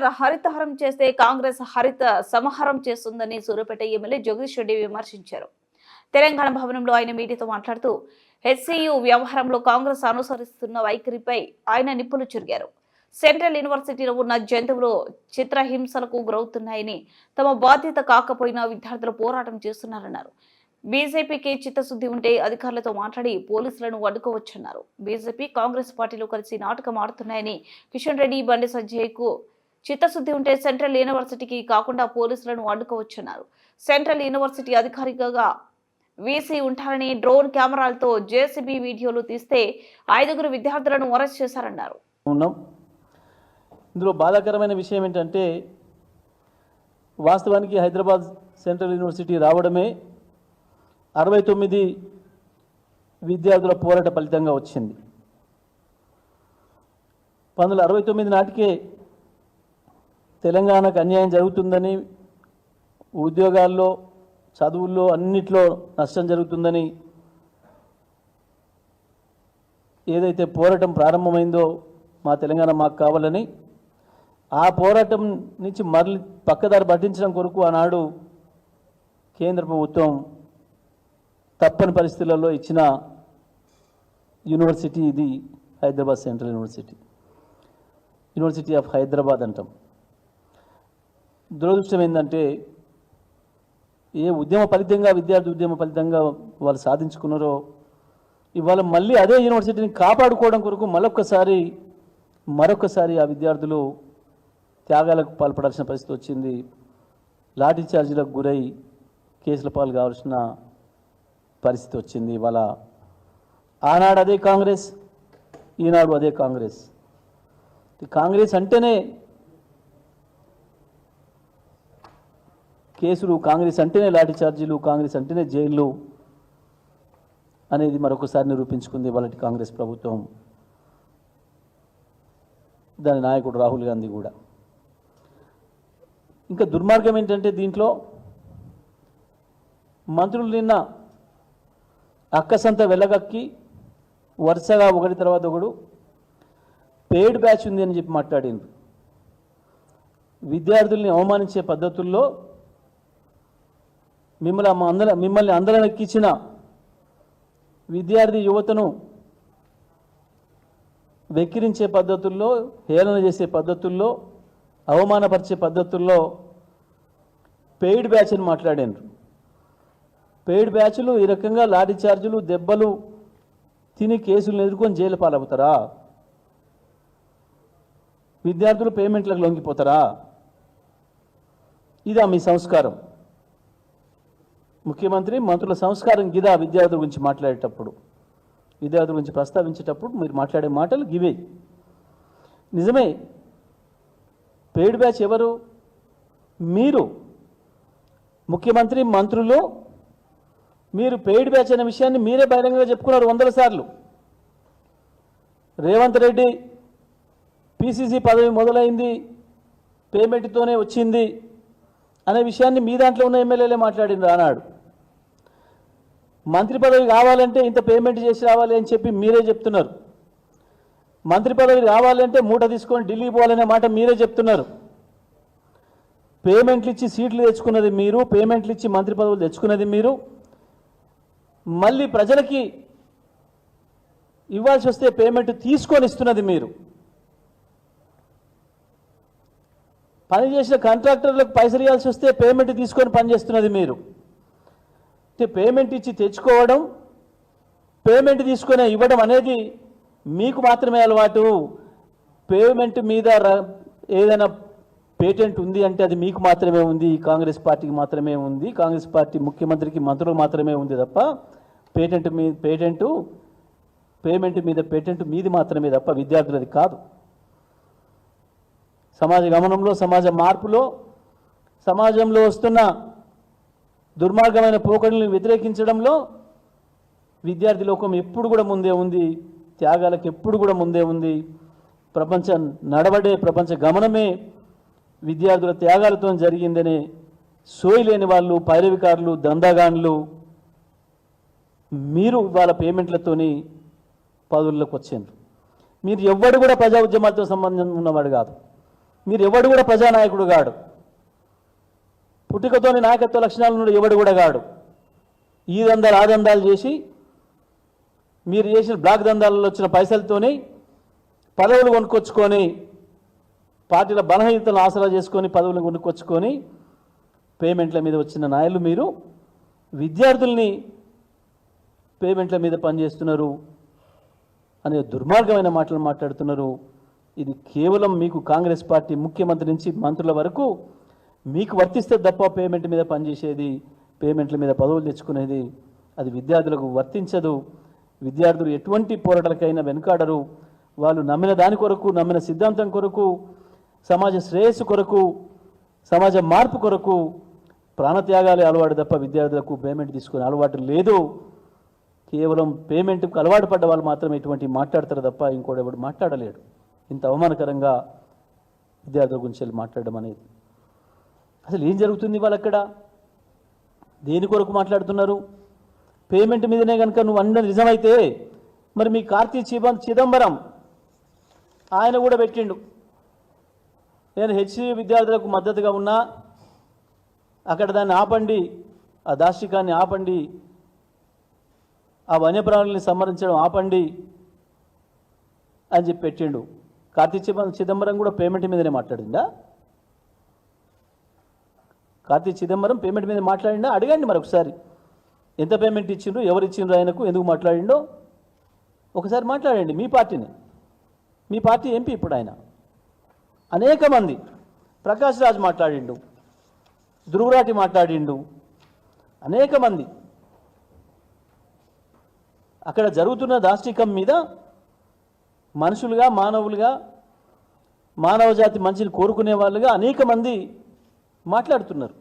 కేసీఆర్ హరితహారం చేస్తే కాంగ్రెస్ హరిత సంహారం చేస్తుందని సూర్యాపేట ఎమ్మెల్యే జగదీష్ రెడ్డి విమర్శించారు. తెలంగాణ భవనంలో ఆయన మీడియాతో మాట్లాడుతూ హెచ్సియు వ్యవహారంలో కాంగ్రెస్ అనుసరిస్తున్న వైఖరిపై ఆయన నిప్పులు చెరిగారు. సెంట్రల్ యూనివర్సిటీలో ఉన్న జంతువులు చిత్రహింసలకు గురవుతున్నాయని, తమ బాధ్యత కాకపోయినా విద్యార్థులు పోరాటం చేస్తున్నారన్నారు. బీజేపీకి చిత్తశుద్ధి ఉంటే అధికారులతో మాట్లాడి పోలీసులను అడ్డుకోవచ్చన్నారు. బీజేపీ కాంగ్రెస్ పార్టీలు కలిసి నాటకం ఆడుతున్నాయని, కిషన్ రెడ్డి బండి సంజయ్కు చిత్తశుద్ధి ఉంటే సెంట్రల్ యూనివర్సిటీకి కాకుండా పోలీసులను అడ్డుకోవచ్చన్నారు. సెంట్రల్ యూనివర్సిటీ అధికారిగా వీసీ ఉంటారని డ్రోన్ కెమెరాలతో జేసీబీ వీడియోలు తీస్తే 5 విద్యార్థులను అరెస్ట్ చేశారన్నారు. ఇందులో బాధాకరమైన విషయం ఏంటంటే, వాస్తవానికి హైదరాబాద్ సెంట్రల్ యూనివర్సిటీ రావడమే 69 విద్యార్థుల పోరాట ఫలితంగా వచ్చింది. 1969 నాటికే తెలంగాణకు అన్యాయం జరుగుతుందని, ఉద్యోగాల్లో చదువుల్లో అన్నిట్లో నష్టం జరుగుతుందని ఏదైతే పోరాటం ప్రారంభమైందో మా తెలంగాణ మాకు కావాలని, ఆ పోరాటం నుంచి మరలి పక్కదారి పట్టించడం కొరకు ఆనాడు కేంద్ర ప్రభుత్వం తప్పని పరిస్థితులలో ఇచ్చిన యూనివర్సిటీ ఇది Hyderabad central university, university of Hyderabad అంటాం. దురదృష్టం ఏంటంటే, ఏ ఉద్యమ ఫలితంగా విద్యార్థి ఉద్యమ ఫలితంగా వాళ్ళు సాధించుకున్నారో, ఇవాళ మళ్ళీ అదే యూనివర్సిటీని కాపాడుకోవడం కొరకు మరొకసారి ఆ విద్యార్థులు త్యాగాలకు పాల్పడాల్సిన పరిస్థితి వచ్చింది. లాఠీ చార్జీలకు గురై కేసుల పాలు కావాల్సిన పరిస్థితి వచ్చింది. ఇవాళ ఆనాడు అదే కాంగ్రెస్, ఈనాడు అదే కాంగ్రెస్. కాంగ్రెస్ అంటేనే కేసులు, కాంగ్రెస్ అంటేనే లాఠీ చార్జీలు, కాంగ్రెస్ అంటేనే జైళ్ళు అనేది మరొకసారి నిరూపించుకుంది వాళ్ళ కాంగ్రెస్ ప్రభుత్వం, దాని నాయకుడు రాహుల్ గాంధీ కూడా. ఇంకా దుర్మార్గం ఏంటంటే, దీంట్లో మంత్రులు నిన్న అక్కసంత వెళ్ళగక్కి వరుసగా ఒకటి తర్వాత ఒకడు పెయిడ్ బ్యాచ్ ఉంది అని చెప్పి మాట్లాడిండ్రు. విద్యార్థుల్ని అవమానించే పద్ధతుల్లో మిమ్మల్ని అందరం ఎక్కించిన విద్యార్థి యువతను వెక్కిరించే పద్ధతుల్లో, హేళన చేసే పద్ధతుల్లో, అవమానపరిచే పద్ధతుల్లో పెయిడ్ బ్యాచ్ అని మాట్లాడారు. పెయిడ్ బ్యాచ్లు ఈ రకంగా లాఠీ చార్జీలు, దెబ్బలు తిని కేసులను ఎదుర్కొని జైలు పాలవుతారా? విద్యార్థులు పేమెంట్లకు లొంగిపోతారా? ఇదా మీ సంస్కారం? ముఖ్యమంత్రి, మంత్రుల సంస్కారం గిదా? విద్యార్థుల గురించి మాట్లాడేటప్పుడు, విద్యార్థుల గురించి ప్రస్తావించేటప్పుడు మీరు మాట్లాడే మాటలు గివే. నిజమే, పెయిడ్ బ్యాచ్ ఎవరు? మీరు ముఖ్యమంత్రి, మంత్రులు. మీరు పెయిడ్ బ్యాచ్ అనే విషయాన్ని మీరే బహిరంగంగా చెప్పుకున్నారు 100 సార్లు. రేవంత్ రెడ్డి పిసిసి పదవి మొదలైంది పేమెంట్తోనే వచ్చింది అనే విషయాన్ని మీ దాంట్లో ఉన్న ఎమ్మెల్యేలే మాట్లాడినారు ఆనాడు. మంత్రి పదవి కావాలంటే ఇంత పేమెంట్ చేసి రావాలి అని చెప్పి మీరే చెప్తున్నారు. మంత్రి పదవి కావాలంటే మూట తీసుకొని ఢిల్లీ పోవాలనే మాట మీరే చెప్తున్నారు. పేమెంట్లు ఇచ్చి సీట్లు తెచ్చుకున్నది మీరు, పేమెంట్లు ఇచ్చి మంత్రి పదవులు తెచ్చుకున్నది మీరు. మళ్ళీ ప్రజలకి ఇవ్వాల్సి వస్తే పేమెంట్ తీసుకొని ఇస్తున్నది మీరు. పనిచేసిన కాంట్రాక్టర్లకు పైసలు ఇవ్వాల్సి వస్తే పేమెంట్ తీసుకొని పనిచేస్తున్నది మీరు. పేమెంట్ ఇచ్చి తెచ్చుకోవడం, పేమెంట్ తీసుకొని ఇవ్వడం అనేది మీకు మాత్రమే అలవాటు. పేమెంట్ మీద ఏదైనా పేటెంట్ ఉంది అంటే అది మీకు మాత్రమే ఉంది, కాంగ్రెస్ పార్టీకి మాత్రమే ఉంది, కాంగ్రెస్ పార్టీ ముఖ్యమంత్రికి, మంత్రులకు మాత్రమే ఉంది తప్ప పేమెంట్ మీద పేటెంట్ మీది మాత్రమే తప్ప విద్యార్థులది కాదు. సమాజ గమనంలో, సమాజ మార్పులో, సమాజంలో వస్తున్న దుర్మార్గమైన పోకడలను వ్యతిరేకించడంలో విద్యార్థి లోకం ఎప్పుడు కూడా ముందే ఉంది, త్యాగాలకు ఎప్పుడు కూడా ముందే ఉంది. ప్రపంచ గమనమే విద్యార్థుల త్యాగాలతో జరిగిందనే సోయి లేని వాళ్ళు, పైరవికారులు, దందాగాన్లు మీరు వాళ్ళ పేమెంట్లతోని పదవుల్లోకి వచ్చారు. మీరు ఎవ్వడు కూడా ప్రజా ఉద్యమాలతో సంబంధం ఉన్నవాడు కాదు. మీరు ఎవడు కూడా ప్రజానాయకుడు గాడు, పుట్టుకతోని నాయకత్వ లక్షణాలు నుండి ఎవడు కూడా గాడు. ఈ దందాలు ఆ దందాలు చేసి మీరు చేసిన బ్లాక్ దందాలలో వచ్చిన పైసలతోని పదవులు కొనుక్కొచ్చుకొని, పార్టీల బలహీనతలను ఆసరా చేసుకొని పదవులు కొనుక్కొచ్చుకొని పేమెంట్ల మీద వచ్చిన నాయకులు మీరు విద్యార్థుల్ని పేమెంట్ల మీద పనిచేస్తున్నారు అనే దుర్మార్గమైన మాటలు మాట్లాడుతున్నారు. ఇది కేవలం మీకు కాంగ్రెస్ పార్టీ ముఖ్యమంత్రి నుంచి మంత్రుల వరకు మీకు వర్తిస్తే తప్ప పేమెంట్ మీద పనిచేసేది, పేమెంట్ల మీద పదవులు తెచ్చుకునేది అది విద్యార్థులకు వర్తించదు. విద్యార్థులు ఎటువంటి పోరాటాలకైనా వెనుకాడరు. వాళ్ళు నమ్మిన దాని కొరకు, నమ్మిన సిద్ధాంతం కొరకు, సమాజ శ్రేయస్సు కొరకు, సమాజ మార్పు కొరకు ప్రాణత్యాగాలే అలవాటు తప్ప విద్యార్థులకు పేమెంట్ తీసుకునే అలవాటు లేదు. కేవలం పేమెంట్కు అలవాటు పడ్డ వాళ్ళు మాత్రమే ఇటువంటి మాట్లాడతారు తప్ప ఇంకోటి ఎవడు మాట్లాడలేడు. ఇంత అవమానకరంగా విద్యార్థుల గురించి మాట్లాడడం అనేది అసలు ఏం జరుగుతుంది? వాళ్ళు అక్కడ దేని కొరకు మాట్లాడుతున్నారు? పేమెంట్ మీదనే కనుక నువ్వు అన్న నిజమైతే మరి మీ కార్తీ చిదంబరం ఆయన కూడా పెట్టిండు, నేను హెచ్సియు విద్యార్థులకు మద్దతుగా ఉన్నా, అక్కడ దాన్ని ఆపండి, ఆ దాష్టికాన్ని ఆపండి, ఆ వన్యప్రాణుల్ని సంహరించడం ఆపండి అని చెప్పి పెట్టిండు. కార్తీ చిదంబరం కూడా పేమెంట్ మీదనే మాట్లాడిందా? కార్తీ చిదంబరం పేమెంట్ మీద మాట్లాడిందా? అడగండి మరొకసారి, ఎంత పేమెంట్ ఇచ్చిండ్రు, ఎవరు ఇచ్చిండ్రు, ఆయనకు ఎందుకు మాట్లాడిండో ఒకసారి మాట్లాడండి. మీ పార్టీని, మీ పార్టీ ఎంపీ ఇప్పుడు ఆయన, అనేక మంది, ప్రకాష్ రాజ్ మాట్లాడిండు, ధ్రువరాటి మాట్లాడిండు, అనేక మంది అక్కడ జరుగుతున్న దాష్టికం మీద మనుషులుగా, మానవులుగా, మానవ జాతి మంచిని కోరుకునే వాళ్ళుగా అనేక మంది మాట్లాడుతున్నారు.